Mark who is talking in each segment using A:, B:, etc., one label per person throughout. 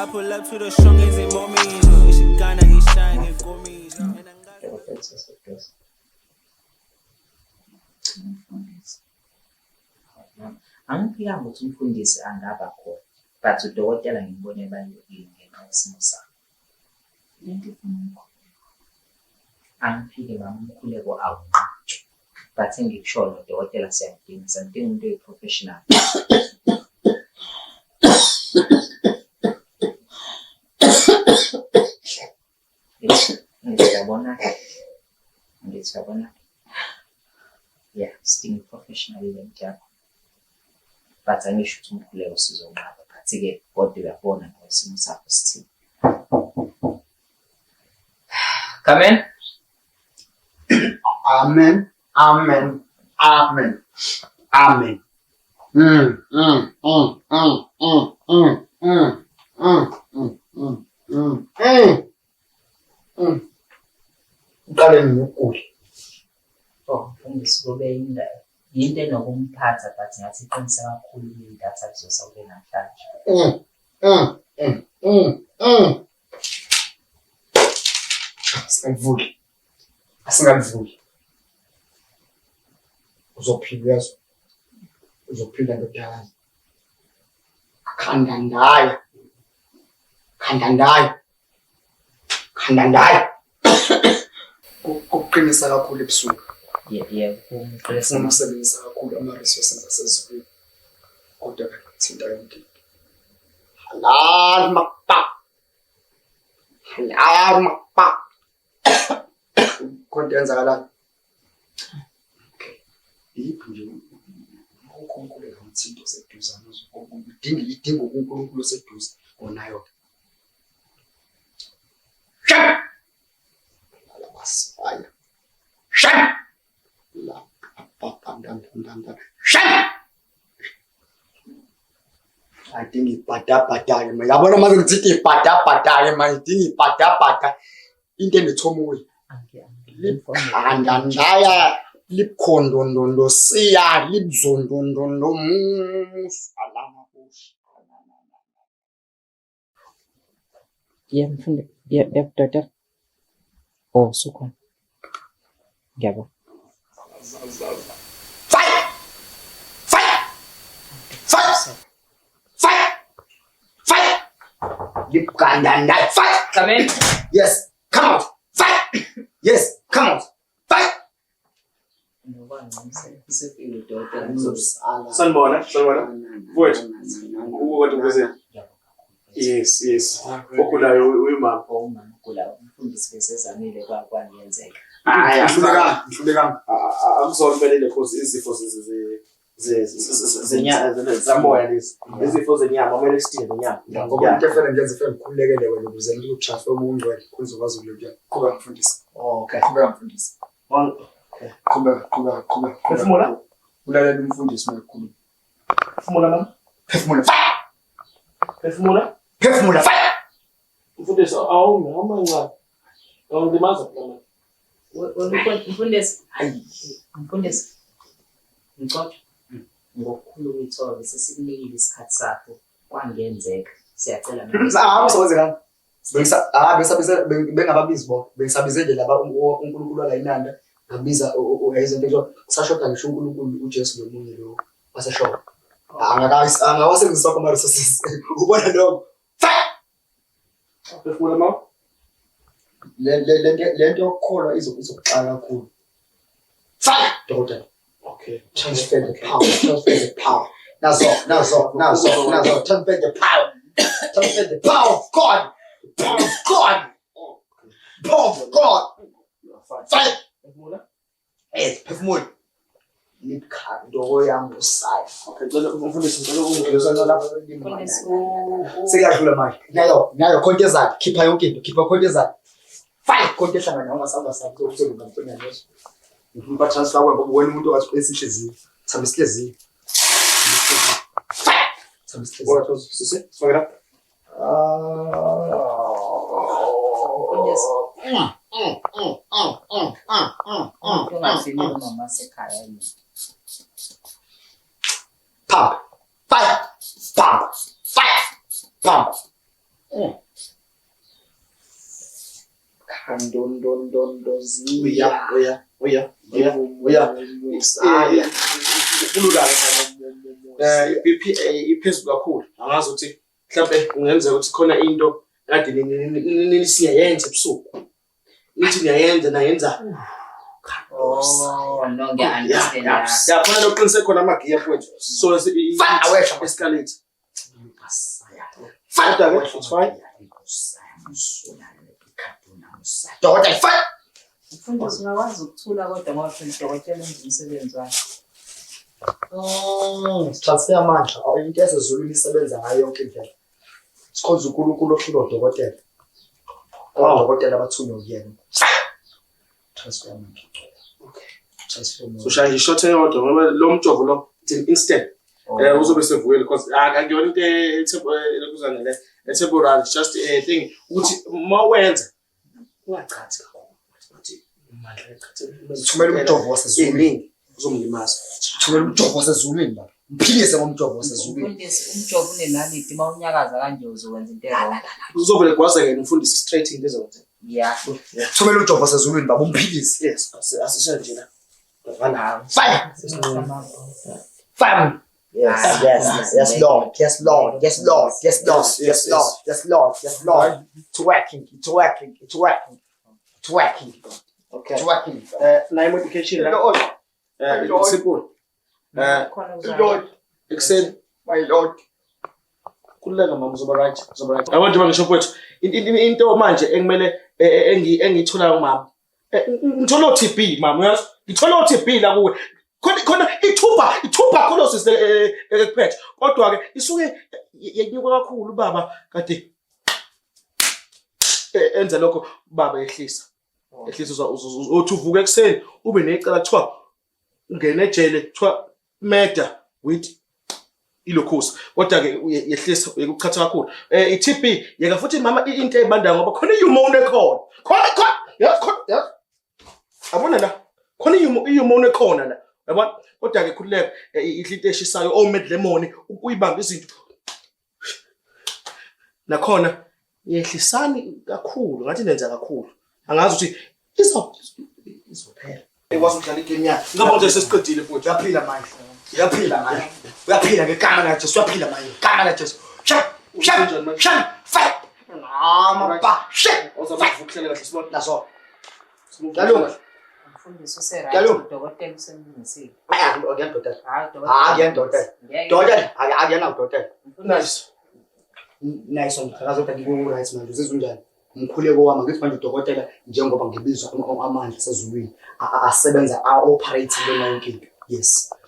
A: I pull up to the strongest and mommies. Ishigana, Ishang, and Gomis.
B: Angiphika ukuthi umfundisi angaba khona but udokotela ngibone ebalulekile ngenxa yesimo sakho. Lento ifuna umkhuleko. Angiphike ngamkhuleko awunqatshwe but ngikushoyo udokotela siyadinga umuntu oyi-professional. Ngiyabona. Yeah, sidinga professional lento yakho. But angisho ukuthi umkhuleko sizonqaba but-ke kodwa uyabona ngesimo sakho sithini. Come in.
C: Amen. Uqale ngokudla.
B: Mfundisi kube yinto enokumphatha but ngathi iqinisa kakhulu idatha kuzosawube namhlanje.
C: Asingavuli. Uzophila ndodana. Khanda ndaya. Ukuqinisa kakhulu ebusuku.
B: Yeah, kumqinisa
C: umsebenzi kakhulu ama-resources asezweni. Kodwa thinta yonke. Halal makpa. Konke yenzakalayo. Yiphi nje uNkulunkulu ngamthinto seduzana udinga uNkulunkulu seduze onayo. Shut! La papa ndam. Adingi bada yabona manje ngithi bada manje dingi bada into endithomuwe andandaya likhondondondo siya libzondondondo musalama kush.
B: Mfundi doctor. Oh, sukhona. Ngiyabona.
C: Fight! Lipkandanda fight!
B: Come in.
C: Yes, come out. Fight! Yes, come out. Fight!
D: Sanibona. Mfowethu. Ukodwa ukuze. Yes. Okulayo uyimama.
B: Umama okulayo. Umfundisi besezamile kwangenzeka.
C: Ngihluleka.
D: Akuzompelele because izifo zemoya lezi. Izifo zenyama kumele sidinge nenyama.
C: Ngoba into efana ngenze efana ukukhulekele wena ukuze ngizotransfer umuntu wakhe kuzokwazi ukuya. Qhubeka mfundisi.
D: Okay.
C: Qhubeka mfundisi.
D: Okay.
C: Qhubeka.
D: Phefumula.
C: Ulalela umfundisi makhulu.
D: Phefumula mama.
C: Phefumula. Fire!
D: Mfundisi awumancane. Awundimaza mama.
B: Mfundisi. Ngicela ngokukhulu kwithobe sesikunikile isikhathi sakho kwangenzeka. Siyacela
C: Usawenzekani? Bengababizi bo. Bengisabizele laba uNkulunkulu wala inanda. Ngabiza izinto nje sashoda ngisho uNkulunkulu uJesu nomunye lo waseshoda. Angawasebenzisa kuma resources. Ubona lokho.
D: Phefumula mama.
C: Lento yokukholwa izokuxaka kakhulu. Fire! Doctor.
D: Okay.
C: Transfer the power. Nazo. Transfer the power. Transfer the power of God. Power of God. Fire!
D: Phefumula.
C: Yes, phefumula. Likhando yangu sayi.
D: Okay, mfundisi ungidlulisana lapha.
C: Sekuyadlula manje. Nayo konke zakhe. Khipha yonke into. Khipha konke zakhe. Fire! Konke ehlangana ungasamba sakho ukusebenza ngomfana Yesu. Ngifuna transfer kwabo wena umuntu ongathi esihliziyo. Thamba isihliziyo. Thamba isihliziyo.
D: What was sisi? Sifakela.
B: Ungafinile mama sekhaya yini.
C: Pump. Fire. Khandondondondoziya.
D: Uya. I-BP iphezulu kakhulu. Angazi ukuthi mhlambe kungenzeka ukuthi khona into kade nisingayenza ebusuku. Nithi niyayenza nayenza.
B: Oh, no, ngiya-understand.
D: Yakhona loqiniseka khona amagiya mfowethu. So escalate. It's fine.
C: Dokotela fine.
B: Mfundisi ungakwazi ukuthula kodwa ngoba phela udokotela enza umsebenzi wakhe.
C: Transfer manje into yasezulwini isebenza ngayo yonke indlela. Sikhonza uNkulunkulu ohlula udokotela. Odokotela abathunywa kuyena. Transfer manje. Transfer manje.
D: So shaya ishort eyodwa ngoba lo mjovo lo it's an instant. Uzobe sevukile because akuyona into ekuzana le temporary just a thing ukuthi mawenza ungachathi kakhulu ukuthi imandla echathi
C: Thumela umjovo wasezulwini.
D: Uzomlimaza.
C: Thumela umjovo wasezulwini baba. Mphilise ngomjovo wasezulwini.
B: Mfundisi umjovo unenaliti mawunyakaza kanje uzokwenza into wrong.
D: Uzovele gwaza yena umfundisi straight into ezokwenza.
B: Yeah.
C: Thumela umjovo wasezulwini baba umphilise.
D: Yes, asisha nje la.
C: Fire. Fire. Yes, Lord. It's working.
D: Okay. Na medication la. It's simple.
C: Lord.
D: Extend
C: My Lord.
D: kuleka mama uzoba right. Abantu bangisho mfowethu into manje ekumele engithola umama. Ngithola uTB mama uyazi? Ngithola uTB la kuwe. Khona i-tuberculosis ekuphethe. Kodwa ke isuke yenyuka kakhulu baba kade enza lokho baba ehlisa. Ehlisa uthi uvuka ekseni ube necala kuthiwa ungena ejele kuthiwa murder with ilokhosi. Kodwa ke yehlisa ukuchatha kakhulu. I-TB yeka futhi mama into ebandayo ngoba khona i-hormone ekhona. Khona. Abona la. Khona i-hormone ekhona la. Yabona kodwa ke khulileka ihlinto eshisayo omid lemon uyibamba izinto nakhona yehlisani kakhulu ngathi nenza kakhulu angazi ukuthi izophela ekwazi ukudlala igame yakhe ngoba nje sesiqedile futhi
C: Uyaphila manje. Uyaphila ngegama laJesu. Uyaphila manje. Igama laJesu. Shut. Fight. Mama. Shit.
D: uzabuvukela kahle sibona
C: Naso.
D: Kalunga
B: Mfundisi useright
C: Yalo.
B: udokotela usemlungisile.
C: Akuyena dokotela.
B: Hayi
C: Dokotela. Akuyena dokotela.
D: nice
C: Nice ngikaza ukuthi ngiku-right manje uzizwa unjani? Umkhuleko wami ngithi manje udokotela njengoba ngibizwa amandla asezulwini asebenza a-operate lona yonke into.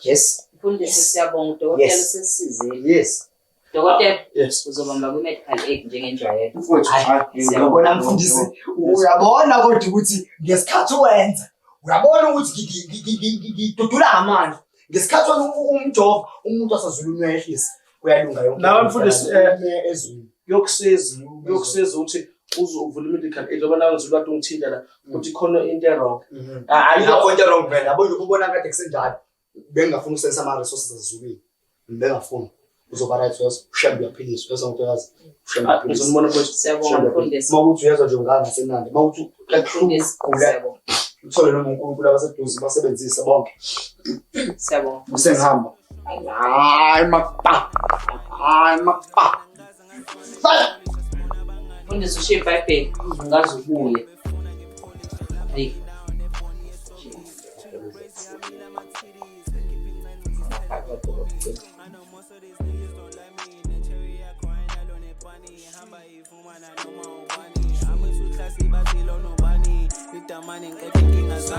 C: Yes.
B: Mfundisi siyabonga udokotela
C: Yes.
B: usesizile.
C: Yes.
B: Dokotela
D: yes
B: uzobamba ku-medical aid njengenjwayelo.
D: mfowethu
C: Uyabona mfundisi, uyabona kodwa ukuthi ngesikhathi wenza, uyabona ukuthi ngidudula ngamandla. Ngesikhathi umjovo umuntu wasezulwini uyayehlisa, uyalunga yonke.
D: Nawe mfundisi
C: ezweni.
D: yokusiza ukuthi uzovula medical aid ngoba nawe ngizulwa ungithinta la ukuthi khona into wrong
C: Ayikho into wrong vele. Yabona ukubona kade kusenjalo. Bengingafuna ukusebenzisa ama-resources ezulwini. Bengingafuna. Uzoba right first. Ushembe uyaphilisa. Bese ngiyakwazi. Ushembe
D: ngizonibona mfowethu
B: Siyabonga mfundisi.
C: Mawuthi uyezwa nje ungangasenandi. Mawuthi
B: Mfundisi siyabonga.
C: uthole noma uNkulunkulu abaseduze basebenzise bonke.
B: Siyabonga.
C: Usengihamba. Hayi mapa.
B: Mfundisi ushiye iBhayibheli ungaze ubuye. Hayi.
A: I'm too classy, but feel no bunny. With the money, getting king as me.